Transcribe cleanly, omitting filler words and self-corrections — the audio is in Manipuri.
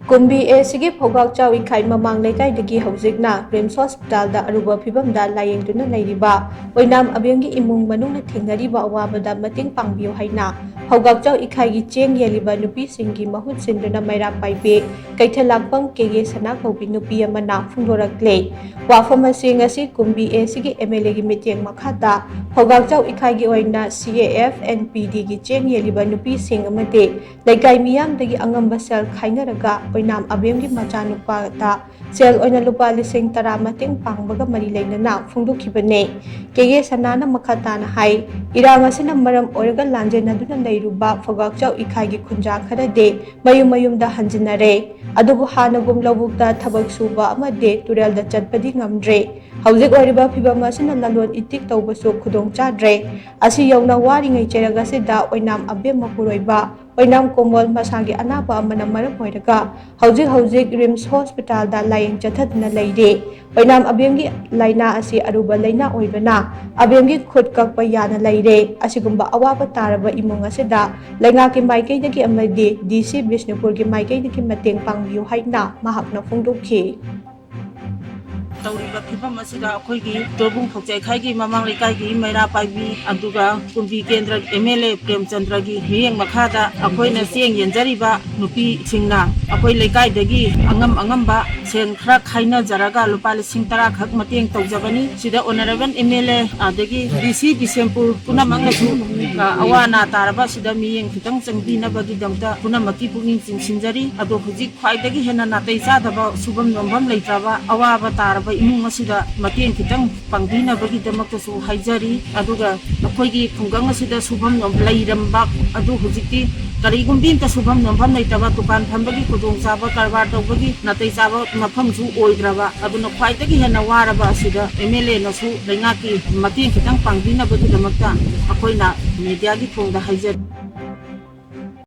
ꯀꯨꯝꯕꯤ ꯑꯦꯁꯤꯒꯤ ꯐꯧꯒꯥꯛꯆꯥꯎ ꯏꯈꯥꯏ ꯃꯃꯥꯡ ꯂꯩꯀꯥꯏꯗꯒꯤ ꯍꯧꯖꯤꯛꯅ ꯔꯤꯝꯁ ꯍꯣꯁꯄꯤꯇꯥꯜꯗ ꯑꯔꯨꯕ ꯐꯤꯚꯝꯗ ꯂꯥꯌꯦꯡꯗꯨꯅ ꯂꯩꯔꯤꯕ ꯑꯣꯏꯅꯥꯝ ꯑꯕꯦꯝꯒꯤ ꯏꯃꯨꯡ ꯃꯅꯨꯡꯅ ꯊꯦꯡꯅꯔꯤꯕ ꯑꯋꯥꯕꯗ ꯃꯇꯦꯡ ꯄꯥꯡꯕꯤꯌꯨ ꯍꯥꯏꯅ ꯐꯧꯒꯥꯛꯆꯥꯎ ꯏꯈꯥꯏꯒꯤ ꯆꯦꯡ ꯌꯦꯜꯂꯤꯕ ꯅꯨꯄꯤꯁꯤꯡꯒꯤ ꯃꯍꯨꯠ ꯁꯤꯟꯗꯨꯅ ꯃꯩꯔꯥ ꯄꯥꯏꯕꯤ ꯀꯩꯊꯦꯜꯂꯥꯛꯄꯝ ꯀꯦꯒꯦ ꯁꯅꯥ ꯀꯧꯕꯤ ꯅꯨꯄꯤ ꯑꯃꯅ ꯐꯣꯡꯗꯣꯔꯛꯂꯦ꯫ ꯋꯥꯐꯝ ꯑꯁꯤ ꯉꯁꯤ ꯀꯨꯝꯕꯤ ꯑꯦꯁꯤꯒꯤ MLAꯒꯤ ꯃꯤꯠꯌꯦꯡ ꯃꯈꯥꯗ ꯐꯧꯒꯥꯛꯆꯥꯎ ꯏꯈꯥꯏꯒꯤ ꯑꯣꯏꯅ CAF-NPDꯒꯤ ꯆꯦꯡ ꯌꯦꯜꯂꯤꯕ ꯅꯨꯄꯤꯁꯤꯡ ꯑꯃꯗꯤ ꯂꯩꯀꯥꯏ ꯃꯤꯌꯥꯝꯗꯒꯤ ꯑꯉꯝꯕ ꯁꯦꯜ ꯈꯥꯏꯅꯔꯒ ꯑꯣꯏꯅꯥꯝ ꯑꯕꯦꯝꯒꯤ ꯃꯆꯥꯅꯨꯄꯥꯗ ꯁꯦꯜ ꯑꯣꯏꯅ ꯂꯨꯄꯥ 10,000 ꯃꯇꯦꯡ ꯄꯥꯡꯕꯒ ꯃꯔꯤ ꯂꯩꯅꯅ ꯐꯣꯡꯗꯣꯛꯈꯤꯕꯅꯤ꯫ ꯀꯦꯒꯦ ꯁꯅꯥꯅ ꯃꯈꯥ ꯇꯥꯅ ꯍꯥꯏ ꯏꯔꯥꯡ ꯑꯁꯤꯅ ꯃꯔꯝ ꯑꯣꯏꯔꯒ ꯂꯥꯟꯖꯦꯟꯅꯗꯨꯅ ꯂꯩꯔꯨꯕ ꯐꯧꯒꯥꯛꯆꯥꯎ ꯏꯈꯥꯏꯒꯤ ꯈꯨꯟꯖꯥ ꯈꯔꯗꯤ ꯃꯌꯨꯝꯗ ꯍꯟꯖꯤꯟꯅꯔꯦ꯫ ꯑꯗꯨꯕꯨ ꯍꯥꯟꯅꯒꯨꯝ ꯂꯧꯕꯨꯛꯇ ꯊꯕꯛ ꯁꯨꯕ ꯑꯃꯗꯤ ꯇꯨꯔꯦꯜꯗ ꯆꯠꯄꯗꯤ ꯉꯝꯗ꯭ꯔꯦ꯫ ꯍꯧꯖꯤꯛ ꯑꯣꯏꯔꯤꯕ ꯐꯤꯚꯝ ꯑꯁꯤꯅ ꯂꯂꯣꯟ ꯏꯇꯤꯛ ꯇꯧꯕꯁꯨ ꯈꯨꯗꯣꯡ ꯆꯥꯗ꯭ꯔꯦ꯫ ꯑꯁꯤ ꯌꯧꯅ ꯋꯥꯔꯤꯉꯩ ꯆꯩꯔꯛ ꯑꯁꯤꯗ ꯑꯣꯏꯅꯥꯝ ꯑꯕꯦꯝ ꯃꯄꯨꯔꯣꯏꯕ ꯑꯣꯏꯅꯥꯝ ꯀꯣꯃꯣꯜ ꯃꯁꯥꯒꯤ ꯑꯅꯥꯕ ꯑꯃꯅ ꯃꯔꯝ ꯑꯣꯏꯔꯒ ꯍꯧꯖꯤꯛ ꯔꯤꯝꯁ ꯍꯣꯁꯄꯤꯇꯥꯜꯗ ꯂꯥꯌꯦꯡ ꯆꯠꯊꯗꯨꯅ ꯂꯩꯔꯤ꯫ ꯑꯣꯏꯅꯥꯝ ꯑꯕꯦꯝꯒꯤ ꯂꯥꯏꯅꯥ ꯑꯁꯤ ꯑꯔꯨꯕ ꯂꯥꯏꯅꯥ ꯑꯣꯏꯕꯅ ꯑꯕꯦꯝꯒꯤ ꯈꯨꯠ ꯀꯛꯄ ꯌꯥꯅ ꯂꯩꯔꯦ꯫ ꯑꯁꯤꯒꯨꯝꯕ ꯑꯋꯥꯕ ꯇꯥꯔꯕ ꯏꯃꯨꯡ ꯑꯁꯤꯗ ꯂꯩꯉꯥꯛꯀꯤ ꯃꯥꯏꯀꯩꯗꯒꯤ ꯑꯃꯗꯤ DC ꯕꯤꯁꯅꯨꯄꯨꯔꯒꯤ ꯃꯥꯏꯀꯩꯗꯒꯤ ꯃꯇꯦꯡ ꯄꯥꯡꯕꯤꯌꯨ ꯍꯥꯏꯅ ꯃꯍꯥꯛꯅ ꯐꯣꯡꯗꯣꯛꯈꯤ꯫ तौरीबा फिभम असिदा अखोइगी तोरबुंग फोक्चैखाइगी ममांग लेकाइगी मैरा पाइबी अदुगा कुंबी केंद्र MLA प्रेमचंद्रगी मियेंग मखादा अखोइना चेंग येंजरिबा नुपी सिंगना अखोइ लेकाइदगी अंगम सेन खरा खाइना जरागा लुपा 10,000 खक मतेंग तौजबनी सिदा ऑनरेबल MLA आदगी DC बिशेमपुर पुनमंगसु अवाना तारबा सिदा मियेंग खितंग चंगबीनबगी दमता पुनमकी पुनिंग चिंसिंजरी अदो हुजिक ख्वाइदगी हेना नातै चादबा सुबम नोंभम लेत्रबा अवाबा तारबा इमुंग असिदा मतेंग खितंग पांगबीनबगीदमक्तसु हाइजरी अदुगा अखोइगी खुंगंग असिदा सुबम नोंभ लैरंबा अदु हुजिकती करीगुंबीमता सुबम नोंभम लेत्रबा दुकान फंबगी खुदोंग चाबा कारबार तौबगी नातै चाबा मफमसु ओइद्रबा अदुना ख्वाइदगी हेना वारबा असिदा MLA नसु लैङाकी मतेंग खितंग पांगबीनबगीदमक्ता अखोइना मीडियागी थोंगदा हाइजरी।